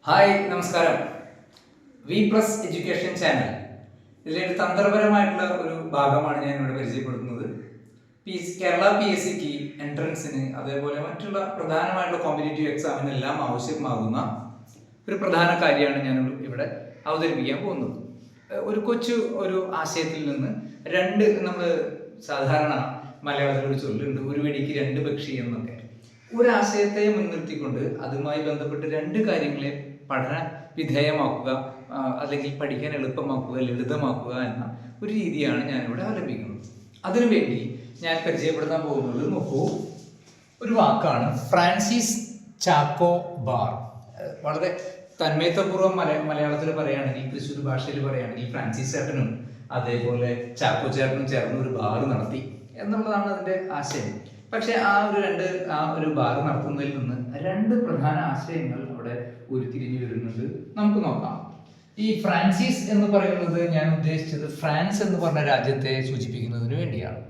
Hi നമസ്കാരം. V plus education channel ഇതിലൊരു തന്ത്രപരമായിട്ടുള്ള ഒരു ഭാഗമാണ് ഞാൻ ഇവിടെ പരിചയപ്പെടുത്തുന്നത്. കേരള PSCക്ക് എൻട്രൻസിന് അതേപോലെ മറ്റുള്ള പ്രധാനമായിട്ടുള്ള കോമ്പറ്റേറ്റീവ് എക്സാമിനെല്ലാം ആവശ്യമാകുന്ന ഒരു പ്രധാന കാര്യമാണ് ഞാൻ ഇവിടെ അവതരിപ്പിക്കാൻ പോകുന്നത്. ഒരു ആശയത്തിൽ നിന്ന് നമ്മൾ സാധാരണ മലയാളത്തിൽ ഒരു ചൊല്ലുണ്ട്, ഒരു വെടിക്ക് രണ്ട് പക്ഷി എന്നൊക്കെ. ഒരു ആശയത്തെ മുൻനിർത്തിക്കൊണ്ട് അതുമായി ബന്ധപ്പെട്ട് രണ്ട് കാര്യങ്ങളെ പഠന വിധേയമാക്കുക, അല്ലെങ്കിൽ പഠിക്കാൻ എളുപ്പമാക്കുക, ലളിതമാക്കുക എന്ന ഒരു രീതിയാണ് ഞാനിവിടെ അവലംബിക്കുന്നത്. അതിനുവേണ്ടി ഞാൻ പരിചയപ്പെടുത്താൻ പോകുന്നത് ഒരു വാക്കാണ്, ഫ്രാൻസിസ് ചാക്കോ ബാർ. വളരെ തന്മയത്വപൂർവ്വം മലയാളത്തിൽ പറയുകയാണെങ്കിൽ, തൃശ്ശൂർ ഭാഷയിൽ പറയുകയാണെങ്കിൽ, ഫ്രാൻസിസ് ചേട്ടനും അതേപോലെ ചാക്കോ ചേട്ടനും ചേർന്ന് ഒരു ബാർ നടത്തി എന്നുള്ളതാണ് അതിൻ്റെ ആശയം. പക്ഷെ ആ ഒരു ബാർ നടത്തുന്നതിൽ നിന്ന് രണ്ട് പ്രധാന ആശയങ്ങൾ അവിടെ ഉരുത്തിരിഞ്ഞു വരുന്നുണ്ട്. നമുക്ക് നോക്കാം. ഈ ഫ്രാൻസിസ് എന്ന് പറയുന്നത് ഞാൻ ഉദ്ദേശിച്ചത് ഫ്രാൻസ് എന്ന് പറഞ്ഞ രാജ്യത്തെ സൂചിപ്പിക്കുന്നതിന് വേണ്ടിയാണ്.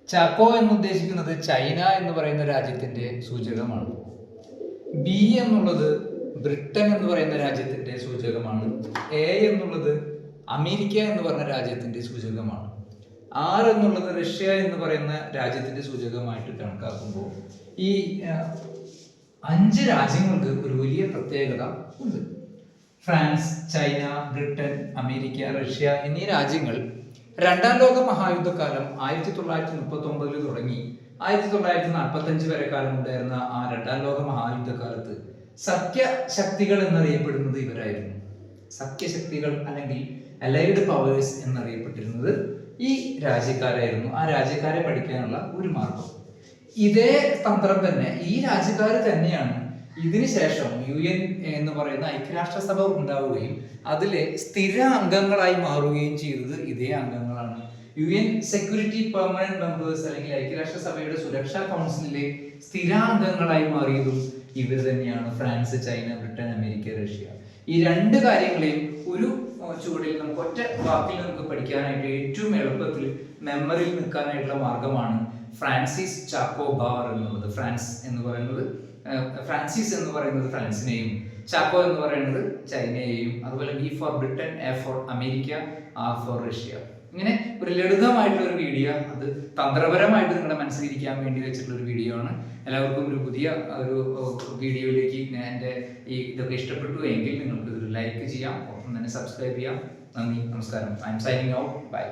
ചാക്കോ എന്ന് ഉദ്ദേശിക്കുന്നത് ചൈന എന്ന് പറയുന്ന രാജ്യത്തിന്റെ സൂചകമാണ്. ബി എന്നുള്ളത് ബ്രിട്ടൻ എന്ന് പറയുന്ന രാജ്യത്തിന്റെ സൂചകമാണ്. എ എന്നുള്ളത് അമേരിക്ക എന്ന് പറഞ്ഞ രാജ്യത്തിന്റെ സൂചകമാണ്. ആർ എന്നുള്ളത് റഷ്യ എന്ന് പറയുന്ന രാജ്യത്തിന്റെ സൂചകമായിട്ട് കണക്കാക്കുമ്പോൾ ഈ 5 രാജ്യങ്ങൾക്ക് ഒരു വലിയ പ്രത്യേകത ഉണ്ട്. France, China, Britain, America, Russia എന്നീ രാജ്യങ്ങൾ രണ്ടാം ലോക മഹായുദ്ധകാലം 1939 തുടങ്ങി 1945 വരെ കാലം ഉണ്ടായിരുന്ന ആ രണ്ടാം ലോക മഹായുദ്ധകാലത്ത് സഖ്യശക്തികൾ എന്നറിയപ്പെടുന്നത് ഇവരായിരുന്നു. സഖ്യശക്തികൾ അല്ലെങ്കിൽ അലൈഡ് പവേഴ്സ് എന്നറിയപ്പെട്ടിരുന്നത് ഈ രാജ്യക്കാരായിരുന്നു. ആ രാജ്യക്കാരെ പഠിക്കാനുള്ള ഒരു മാർഗം ഇതേ തന്ത്രം തന്നെ. ഈ രാജ്യക്കാർ തന്നെയാണ് ഇതിനു ശേഷം UN എന്ന് പറയുന്ന ഐക്യരാഷ്ട്രസഭ ഉണ്ടാവുകയും അതിലെ സ്ഥിര അംഗങ്ങളായി മാറുകയും ചെയ്തത് ഇതേ അംഗങ്ങളാണ്. UN സെക്യൂരിറ്റി പെർമനന്റ് മെമ്പേഴ്സ് അല്ലെങ്കിൽ ഐക്യരാഷ്ട്രസഭയുടെ സുരക്ഷാ കൗൺസിലിലെ സ്ഥിരാംഗങ്ങളായി മാറിയതും ഇവർ തന്നെയാണ്. France, China, Britain, America, Russia. ഈ രണ്ട് കാര്യങ്ങളെയും ഒരു ചുവടിൽ നമുക്ക് ഒറ്റ വാക്കിൽ നമുക്ക് പഠിക്കാനായിട്ട് ഏറ്റവും എളുപ്പത്തിൽ മെമ്മറിയിൽ നിൽക്കാനായിട്ടുള്ള മാർഗമാണ് ഫ്രാൻസിസ് ചാക്കോ ബാർ എന്നുള്ളത്. ഫ്രാൻസിസ് എന്ന് പറയുന്നത് ഫ്രാൻസിനെയും, ചാക്കോ എന്ന് പറയുന്നത് ചൈനയെയും, അതുപോലെ B for Britain, A for America, R for Russia. ഇങ്ങനെ ഒരു ലളിതമായിട്ടുള്ള ഒരു വീഡിയോ, അത് തന്ത്രപരമായിട്ട് നിങ്ങളുടെ മനസ്സിലിരിക്കാൻ വേണ്ടി വെച്ചിട്ടുള്ള ഒരു വീഡിയോ ആണ്. എല്ലാവർക്കും ഒരു പുതിയ ഒരു വീഡിയോയിലേക്ക് എൻ്റെ ഇതൊക്കെ ഇഷ്ടപ്പെട്ടു എങ്കിൽ നിങ്ങൾക്ക് ഇതൊരു ലൈക്ക് ചെയ്യാം, ഒപ്പം തന്നെ സബ്സ്ക്രൈബ് ചെയ്യാം. നന്ദി, നമസ്കാരം. I'm signing out. By.